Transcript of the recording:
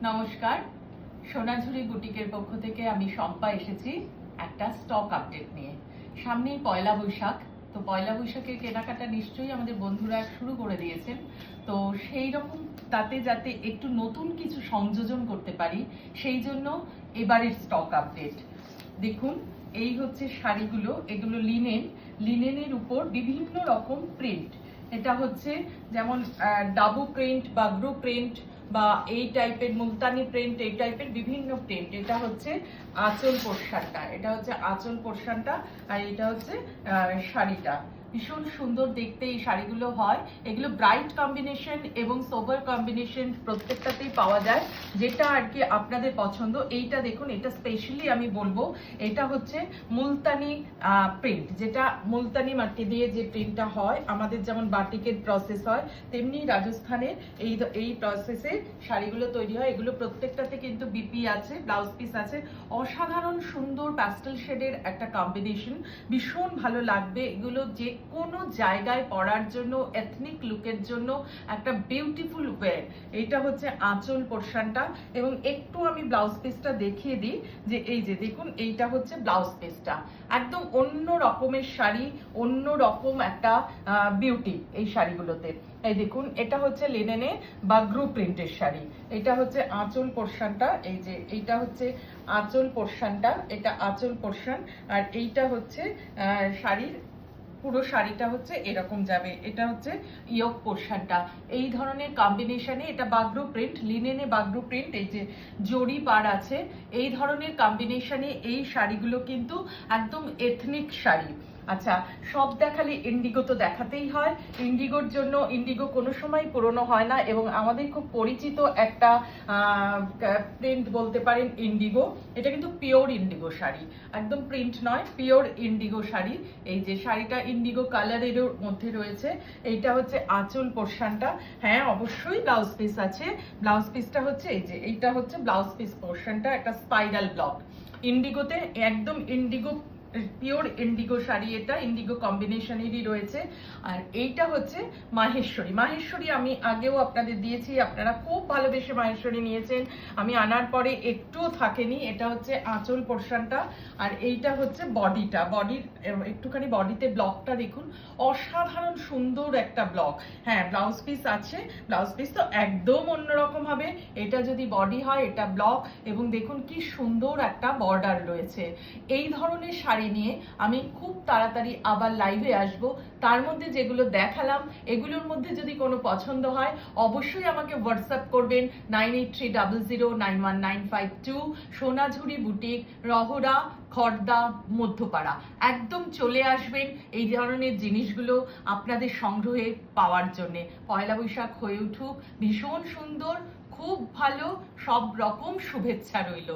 নমস্কার, সোনাঝুরি বুটিকের পক্ষ থেকে আমি শম্পা এসেছি একটা স্টক আপডেট নিয়ে। সামনেই পয়লা বৈশাখ, তো পয়লা বৈশাখের কেনাকাটা নিশ্চয়ই আমাদের বন্ধুরা শুরু করে দিয়েছেন। তো সেই রকম তাতে যাতে একটু নতুন কিছু সংযোজন করতে পারি, সেই জন্য এবারের স্টক আপডেট দেখুন। এই হচ্ছে শাড়িগুলো, এগুলো লিনেনের উপর বিভিন্ন রকম প্রিন্ট। এটা হচ্ছে যেমন ডাবু প্রিন্ট বা ব্রু প্রিন্ট বা এই টাইপের মুলতানি প্রিন্ট, এই টাইপের বিভিন্ন প্রিন্ট। এটা হচ্ছে আঁচল পোর্শনটা, আর এটা হচ্ছে শাড়িটা। ভীষণ সুন্দর দেখতে এই শাড়িগুলো হয়। এগুলো ব্রাইট কম্বিনেশন এবং সোবার কম্বিনেশন প্রত্যেকটাতেই পাওয়া যায়, যেটা আর কি আপনাদের পছন্দ। এইটা দেখুন, এটা স্পেশালি আমি বলবো এটা হচ্ছে মুলতানি প্রিন্ট, যেটা মুলতানি মাটি দিয়ে যে প্রিন্টটা হয়, আমাদের যেমন বাটিকের প্রসেস হয় তেমনি রাজস্থানের এই প্রসেসে শাড়িগুলো তৈরি হয়। এগুলো প্রত্যেকটাতে কিন্তু বিপি আছে, ব্লাউজ পিস আছে। অসাধারণ সুন্দর প্যাস্টেল শেডের একটা কম্বিনেশন, ভীষণ ভালো লাগবে। এগুলো যে কোনো জায়গায় পরার জন্য, এথনিক লুকের জন্য একটা বিউটিফুল ওয়ে। এটা হচ্ছে আঁচল পোর্শনটা, এবং একটু আমি ব্লাউজ পিসটা দেখিয়ে দিই যে এই যে দেখুন, এইটা হচ্ছে ব্লাউজ পিসটা। একদম অন্য রকমের শাড়ি, অন্য রকম একটা বিউটি এই শাড়িগুলোতে। এই দেখুন, এটা হচ্ছে লিনেনে বা গ্রুপ প্রিন্টের শাড়ি। এটা হচ্ছে আঁচল পোর্শনটা, এই যে এইটা হচ্ছে আঁচল পোর্শনটা, এটা আঁচল পোর্শন। আর এইটা হচ্ছে শাড়ির পুরো শাড়িটা হচ্ছে এরকম যাবে। এটা হচ্ছে ইয়োক পোর্শনটা। এই ধরনের কম্বিনেশনে এটা বাগরু প্রিন্ট, লিনেনে বাগরু প্রিন্ট, এই যে জরি পার আছে। এই ধরনের কম্বিনেশনে এই শাড়িগুলো কিন্তু একদম এথনিক শাড়ি। আচ্ছা, সব দেখালে ইন্ডিগো তো দেখাতেই হয়। ইন্ডিগোর জন্য, ইন্ডিগো কোনো সময় পুরনো হয় না, এবং আমাদের খুব পরিচিত একটা প্রিন্ট বলতে পারেন ইন্ডিগো। এটা কিন্তু পিওর ইন্ডিগো শাড়ি, একদম প্রিন্ট নয়, পিওর ইন্ডিগো শাড়ি। এই যে শাড়িটা ইন্ডিগো কালারের মধ্যে রয়েছে। এইটা হচ্ছে আঁচল পোর্শনটা। হ্যাঁ, অবশ্যই ব্লাউজ পিস আছে। ব্লাউজ পিসটা হচ্ছে এই যে এইটা হচ্ছে ব্লাউজ পিস পোর্শনটা, একটা স্পাইরাল ব্লক ইন্ডিগোতে, একদম ইন্ডিগো পিওর ইন্ডিগো শাড়ি। এটা ইন্ডিগো কম্বিনেশনেরই রয়েছে। আর এইটা হচ্ছে মাহেশ্বরী আমি আগেও আপনাদের দিয়েছি, আপনারা খুব ভালোবেসে মাহেশ্বরী নিয়েছেন। আমি আনার পরে একটুও থাকেনি। এটা হচ্ছে আঁচল পোর্শনটা, আর এইটা হচ্ছে বডির একটুখানি বডিতে ব্লকটা দেখুন, অসাধারণ সুন্দর একটা ব্লক। হ্যাঁ, ব্লাউজ পিস আছে, ব্লাউজ পিস তো একদম অন্যরকম হবে। এটা যদি বডি হয়, এটা ব্লক, এবং দেখুন কি সুন্দর একটা বর্ডার রয়েছে। এই ধরনের শাড়ি নিয়ে আমি খুব তাড়াতাড়ি আবার লাইভে আসব। তার মধ্যে যেগুলো দেখালাম, এগুলোর মধ্যে যদি কোনো পছন্দ হয় অবশ্যই আমাকে হোয়াটসঅ্যাপ করবেন 9830091952। সোনাঝুরি বুটিক, রহরা, খড়দা, মধ্যপাড়া। একদম চলে আসবেন এই ধরনের জিনিসগুলো আপনাদের সংগ্রহে পাওয়ার জন্যে। পয়লা বৈশাখ হয়ে উঠুক ভীষণ সুন্দর, খুব ভালো, সব রকম শুভেচ্ছা রইল।